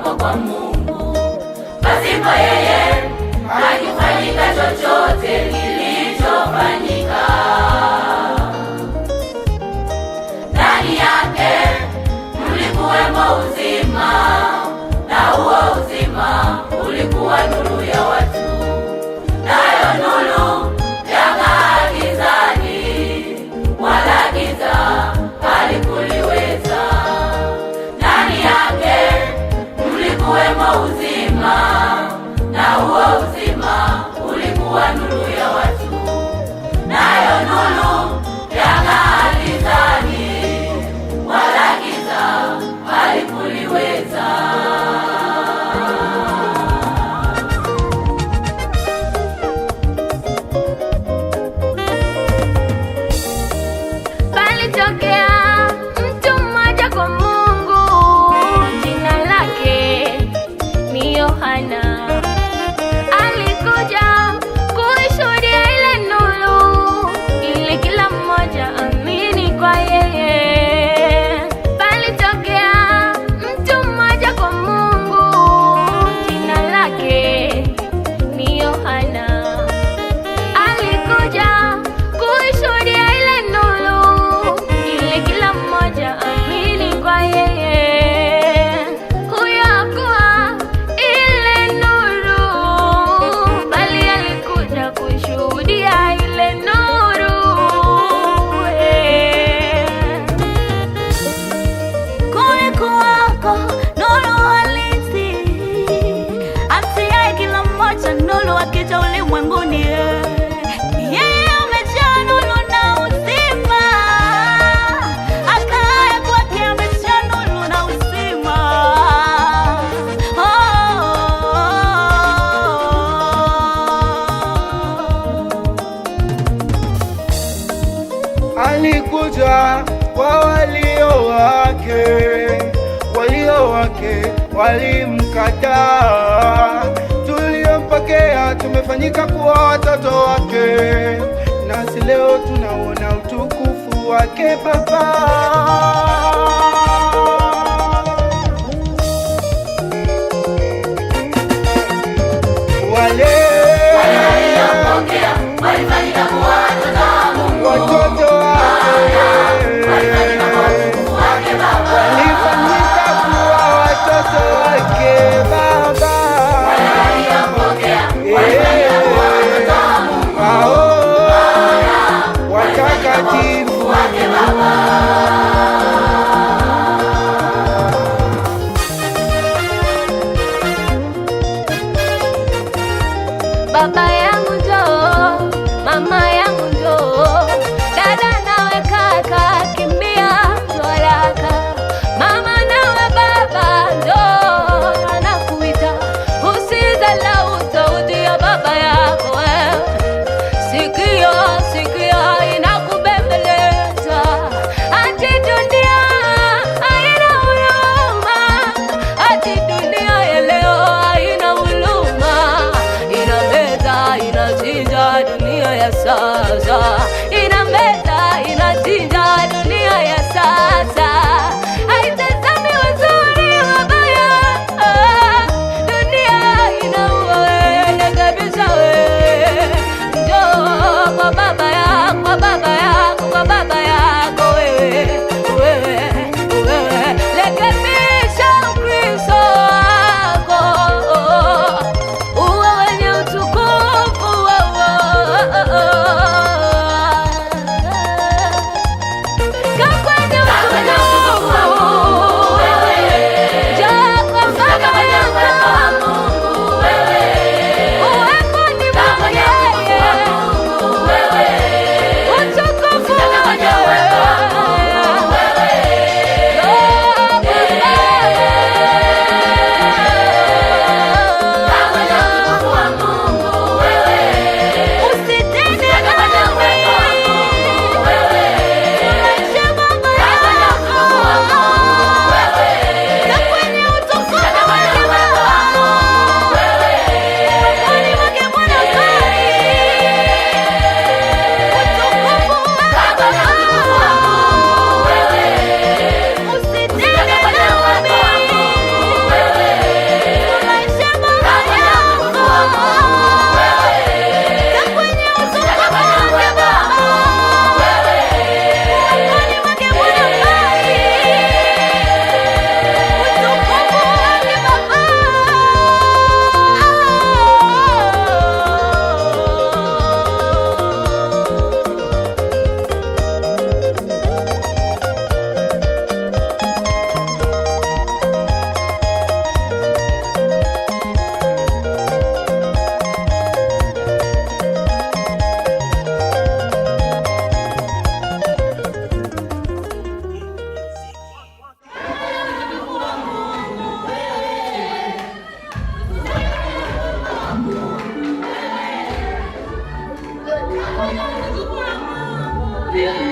wako kwa Mungu. Pasipo yeye hakifanyika chochote kilichofanyika. Ndani yake mlikuwemo uzima, na huo uzima ulikuwa nuru ya watu, nayo nuru yang'aa gizani, wala giza halikuliweza. Ndani yake mlikuwemo uzima, na huo uzima ulikuwa nuru ya watu, nayo nuru yang'aa gizani, wala giza halikuliweza. Palitokea mtu mmoja kwa Mungu, jina lake ni Yohana. Alikuja kuishuhudia ile nuru, ili kila mmoja amini kwa yeye. Palitokea mtu mmoja kwa Mungu, jina lake ni Yohana. Alikuja kuishuhudia ile nuru, ili kila mmoja amini kwa yeye. Huyo hakuwa ile nuru, bali alikuja kuishuhudia ile nuru. Kulikuwako nuru halisi, amsiaye kila mmoja nuru akija ulimwenguni. Yeye amejaa nuru na uzima, akaye kwake amejaa nuru na uzima. Alikuja kwa walio wake walimkataa. Tuliompokea tumefanyika kuwa watoto wake, nasi leo tunaona utukufu wake Baba. Wale Waliompokea walifanyika kuwa watoto wa Mungu. watoto Walifanyika kuwa utukufu wake Baba. walifanyika kuwa watoto wake Baba. Waliompokea walifanyika kuwa watoto wa Mungu. Hao watakatifu Wake Baba. Baba yangu njoo, mama yangu njoo, dada nawe kaka kimbia haraka. Mama nawe baba njoo, anakuita. Usidharau sauti ya baba yako wewe. Sikia inakubembeleza. Ati dunia haina huruma, ati dunia ya leo haina huruma. Inameza, inachinja dunia ya sasa. Inameza, inachinja dunia ya sasa. Haitazami wazuri wabaya. Dunia inaua kabisa. Njoo kwa baba yako, kwa baba yako, kwa baba yako wewe. Rekebisha Ukristo wako, uwe wenye utukufu. Bienvenue.